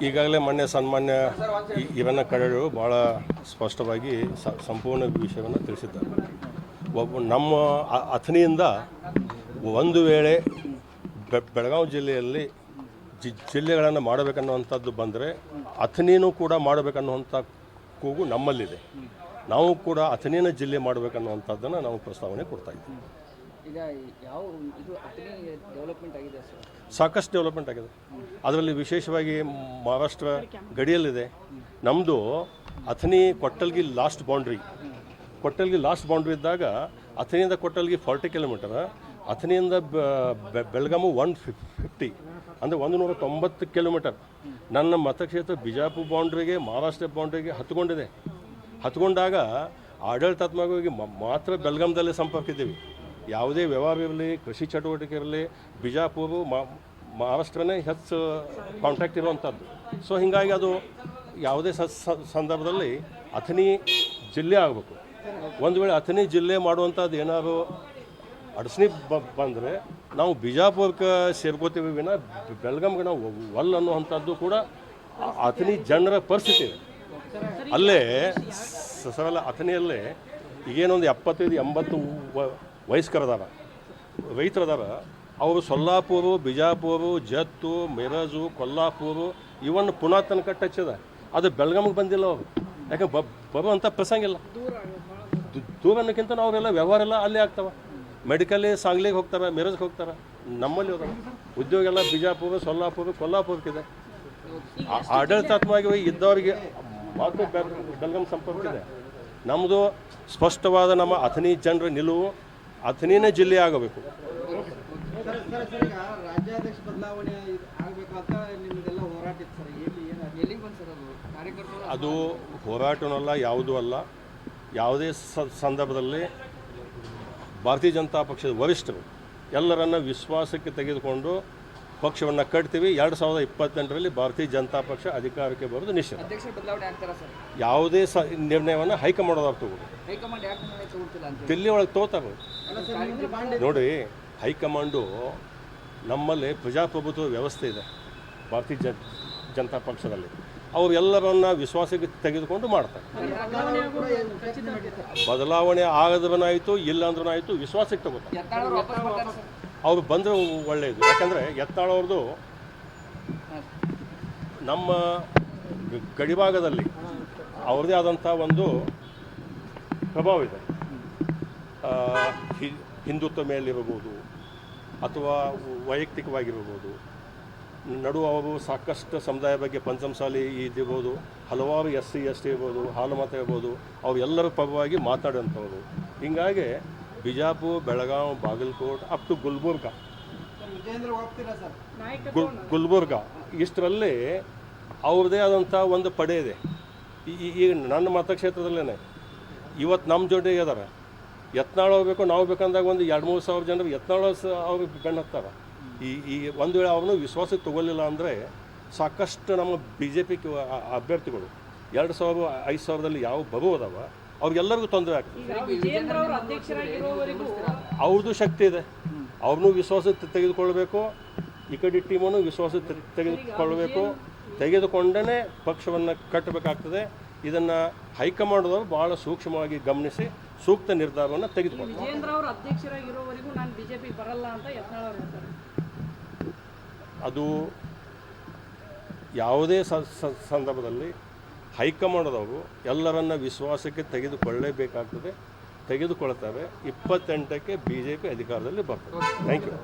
ಈಗಾಗಲೇ ಮೊನ್ನೆ ಸನ್ಮಾನ್ಯ ಇವನ್ನ ಕಡೆಯವರು ಭಾಳ ಸ್ಪಷ್ಟವಾಗಿ ಸಂಪೂರ್ಣ ವಿಷಯವನ್ನು ತಿಳಿಸಿದ್ದಾರೆ. ನಮ್ಮ ಅಥಣಿಯಿಂದ ಒಂದು ವೇಳೆ ಬೆಳಗಾವಿ ಜಿಲ್ಲೆಯಲ್ಲಿ ಜಿಲ್ಲೆಗಳನ್ನು ಮಾಡಬೇಕನ್ನುವಂಥದ್ದು ಬಂದರೆ ಅಥಣಿನೂ ಕೂಡ ಮಾಡಬೇಕನ್ನುವಂಥ ಕೂಗು ನಮ್ಮಲ್ಲಿದೆ. ನಾವು ಕೂಡ ಅಥಣಿನ ಜಿಲ್ಲೆ ಮಾಡಬೇಕನ್ನುವಂಥದ್ದನ್ನು ನಾವು ಪ್ರಸ್ತಾವನೆ ಕೊಡ್ತಾ ಇದ್ದೀವಿ. ಈಗ ಯಾವ ಇದು ಅಥಣಿ ಡೆವಲಪ್ಮೆಂಟ್ ಆಗಿದೆ ಸರ್? ಸಾಕಷ್ಟು ಡೆವಲಪ್ಮೆಂಟ್ ಆಗಿದೆ. ಅದರಲ್ಲಿ ವಿಶೇಷವಾಗಿ ಮಹಾರಾಷ್ಟ್ರ ಗಡಿಯಲ್ಲಿದೆ. ನಮ್ಮದು ಅಥಣಿ ಕೊಟ್ಟಲ್ಗಿ ಲಾಸ್ಟ್ ಬೌಂಡ್ರಿ ಇದ್ದಾಗ ಅಥಣಿಯಿಂದ ಕೊಟ್ಟಲ್ಗಿ 40 ಕಿಲೋಮೀಟರ್, ಅಥಣಿಯಿಂದ ಬೆಳಗಾಮು 150 ಅಂದರೆ 190 ಕಿಲೋಮೀಟರ್. ನನ್ನ ಮತಕ್ಷೇತ್ರ ಬಿಜಾಪುರ ಬೌಂಡ್ರಿಗೆ ಮಹಾರಾಷ್ಟ್ರ ಬೌಂಡ್ರಿಗೆ ಹತ್ಕೊಂಡಾಗ ಆಡಳಿತಾತ್ಮಕವಾಗಿ ಮಾತ್ರ ಬೆಳಗಾಮದಲ್ಲೇ ಸಂಪರ್ಕ ಇದ್ದೀವಿ. ಯಾವುದೇ ವ್ಯವಹಾರ ಇರಲಿ, ಕೃಷಿ ಚಟುವಟಿಕೆ ಇರಲಿ, ಬಿಜಾಪುರ ಮಹಾರಾಷ್ಟ್ರನೇ ಹೆಚ್ಚು ಕಾಂಟ್ಯಾಕ್ಟ್ ಇರುವಂಥದ್ದು. ಸೊ ಹೀಗಾಗಿ ಅದು ಯಾವುದೇ ಸಂದರ್ಭದಲ್ಲಿ ಅಥಣಿ ಜಿಲ್ಲೆ ಆಗಬೇಕು. ಒಂದು ವೇಳೆ ಅಥಣಿ ಜಿಲ್ಲೆ ಮಾಡುವಂಥದ್ದು ಏನಾದರೂ ಅಡಚಣೆ ಬಂದರೆ ನಾವು ಬಿಜಾಪುರಕ್ಕೆ ಸೇರ್ಕೋತೀವಿ ವಿನ ಬೆಳಗಾಂಗೆ ನಾವು ಒಲ್ ಅನ್ನುವಂಥದ್ದು ಕೂಡ ಅಥಣಿ ಜನರ ಪರಿಸ್ಥಿತಿ ಇದೆ. ಅಲ್ಲೇ ಸರಳ ಅಥಣಿಯಲ್ಲೇ ಈಗೇನೊಂದು 75-80 ವಯಸ್ಕರದಾರ, ರೈತರದಾರ. ಅವರು ಸೊಲ್ಲಾಪುರ, ಬಿಜಾಪುರ, ಜತ್ತು, ಮಿರಜು, ಕೊಲ್ಲಾಪುರ ಇವನ್ ಪುನಃ ತನಕ ಟಚ್ ಇದೆ. ಅದು ಬೆಳಗಾವಿಗೆ ಬಂದಿಲ್ಲ ಅವರು. ಯಾಕೆ ಬರುವಂಥ ಪ್ರಸಂಗ ಇಲ್ಲ. ದೂರ ಅನ್ನೋಕ್ಕಿಂತ ಅವರೆಲ್ಲ ವ್ಯವಹಾರ ಎಲ್ಲ ಅಲ್ಲೇ ಆಗ್ತಾವೆ. ಮೆಡಿಕಲ್ಲಿ ಸಾಂಗ್ಲಿಗೆ ಹೋಗ್ತಾರೆ, ಮಿರಜ್ಗೆ ಹೋಗ್ತಾರೆ. ನಮ್ಮಲ್ಲಿ ಹೋದಾಗ ಉದ್ಯೋಗ ಎಲ್ಲ ಬಿಜಾಪುರ, ಸೊಲ್ಲಾಪುರ, ಕೊಲ್ಲಾಪುರಕ್ಕಿದೆ. ಆಡಳಿತಾತ್ಮಕವಾಗಿ ಇದ್ದವರಿಗೆ ಮಾತ್ರ ಬೆಳಗಾಂ ಸಂಪರ್ಕ ಇದೆ. ನಮ್ಮದು ಸ್ಪಷ್ಟವಾದ ನಮ್ಮ ಅಥಣಿ ಜನರ ನಿಲುವು ಅಥಣಿನೇ ಜಿಲ್ಲೆ ಆಗಬೇಕು. ರಾಜ್ಯಾಧ್ಯಕ್ಷ ಬದಲಾವಣೆ ಆಗಬೇಕಂತ ನಿಮ್ಮದೆಲ್ಲ ಹೋರಾಟ ಇತ್ತು ಸರ್. ಅದು ಹೋರಾಟನಲ್ಲ, ಯಾವುದೂ ಅಲ್ಲ. ಯಾವುದೇ ಸಂದರ್ಭದಲ್ಲಿ ಭಾರತೀಯ ಜನತಾ ಪಕ್ಷದ ವರಿಷ್ಠರು ಎಲ್ಲರನ್ನ ವಿಶ್ವಾಸಕ್ಕೆ ತೆಗೆದುಕೊಂಡು ಪಕ್ಷವನ್ನು ಕಟ್ತೀವಿ. 2028ರಲ್ಲಿ ಭಾರತೀಯ ಜನತಾ ಪಕ್ಷ ಅಧಿಕಾರಕ್ಕೆ ಬರೋದು ನಿಶ್ಚಿತ. ಯಾವುದೇ ನಿರ್ಣಯವನ್ನು ಹೈಕಮಾಂಡ್ ಅವ್ರು ತಗೋದು. ದಿಲ್ಲಿ ಒಳಗೆ ತಗೋತಾರೆ ನೋಡಿ. ಹೈಕಮಾಂಡು ನಮ್ಮಲ್ಲಿ ಪ್ರಜಾಪ್ರಭುತ್ವ ವ್ಯವಸ್ಥೆ ಇದೆ ಭಾರತೀಯ ಜನತಾ ಪಕ್ಷದಲ್ಲಿ. ಅವರು ಎಲ್ಲರನ್ನ ವಿಶ್ವಾಸಕ್ಕೆ ತೆಗೆದುಕೊಂಡು ಮಾಡ್ತಾರೆ. ಬದಲಾವಣೆ ಆಗದವನಾಯಿತು, ಇಲ್ಲ ಅಂದ್ರೂ ಆಯಿತು, ವಿಶ್ವಾಸಕ್ಕೆ ತಗೋತಾರೆ. ಅವ್ರು ಬಂದರೆ ಒಳ್ಳೆಯದು. ಯಾಕಂದರೆ ಯತ್ನಾಳ್ ಅವ್ರದ್ದು ನಮ್ಮ ಗಡಿಭಾಗದಲ್ಲಿ ಅವ್ರದ್ದೇ ಆದಂಥ ಒಂದು ಪ್ರಭಾವ ಇದೆ. ಹಿಂದುತ್ವ ಮೇಲಿರಬಹುದು ಅಥವಾ ವೈಯಕ್ತಿಕವಾಗಿರ್ಬೋದು. ನಡು ಅವರು ಸಾಕಷ್ಟು ಸಮುದಾಯ ಬಗ್ಗೆ ಪಂಚಮಸಾಲಿ ಇದಿರ್ಬೋದು, ಹಲವಾರು SC ST ಇರ್ಬೋದು, ಹಾಲುಮತ ಇರ್ಬೋದು, ಅವರೆಲ್ಲರ ಪರವಾಗಿ ಮಾತಾಡುವಂಥವ್ರು. ಹೀಗಾಗಿ ಬಿಜಾಪುರ, ಬೆಳಗಾವಿ, ಬಾಗಲಕೋಟೆ ಅಪ್ ಟು ಗುಲ್ಬರ್ಗ ಇಷ್ಟರಲ್ಲಿ ಅವ್ರದ್ದೇ ಆದಂಥ ಒಂದು ಪಡೆ ಇದೆ. ಈಗ ನನ್ನ ಮತಕ್ಷೇತ್ರದಲ್ಲೇ ಇವತ್ತು ನಮ್ಮ ಜೊತೆಗೆ ಇದ್ದಾರೆ. ಯತ್ನಾಳ್ ಹೋಗ್ಬೇಕು, ನಾವು ಬೇಕಂದಾಗ ಒಂದು 2-3 ಸಾವಿರ ಜನರು ಯತ್ನಾಳ್ ಅವ್ರಿಗೆ ಬೆನ್ನು ಹತ್ತಾರೆ. ಈ ಒಂದು ವೇಳೆ ಅವ್ರನ್ನೂ ವಿಶ್ವಾಸಕ್ಕೆ ತಗೊಳ್ಳಿಲ್ಲ ಅಂದರೆ ಸಾಕಷ್ಟು ನಮ್ಮ BJP ಅಭ್ಯರ್ಥಿಗಳು 2000-5000ದಲ್ಲಿ ಯಾವ ಬರುವುದವ ಅವ್ರಿಗೆಲ್ಲರಿಗೂ ತೊಂದರೆ ಆಗ್ತದೆ. ಅವ್ರದ್ದು ಶಕ್ತಿ ಇದೆ, ಅವ್ರನ್ನೂ ವಿಶ್ವಾಸಕ್ಕೆ ತೆಗೆದುಕೊಳ್ಬೇಕು, ಈ ಕಡೆ ಟೀಮನ್ನು ವಿಶ್ವಾಸಕ್ಕೆ ತೆಗೆದುಕೊಳ್ಬೇಕು. ತೆಗೆದುಕೊಂಡೇ ಪಕ್ಷವನ್ನು ಕಟ್ಟಬೇಕಾಗ್ತದೆ. ಇದನ್ನು ಹೈಕಮಾಂಡ್ದವರು ಭಾಳ ಸೂಕ್ಷ್ಮವಾಗಿ ಗಮನಿಸಿ ಸೂಕ್ತ ನಿರ್ಧಾರವನ್ನು ತೆಗೆದುಕೊಳ್ತಾರೆ. ಅದು ಯಾವುದೇ ಸಂದರ್ಭದಲ್ಲಿ ಹೈಕಮಾಂಡ್ದವರು ಎಲ್ಲರನ್ನ ವಿಶ್ವಾಸಕ್ಕೆ ತೆಗೆದುಕೊಳ್ಳಲೇಬೇಕಾಗ್ತದೆ. ತೆಗೆದುಕೊಳ್ತಾರೆ. 28ಕ್ಕೆ BJP ಅಧಿಕಾರದಲ್ಲಿ ಬರ್ತದೆ. Thank you.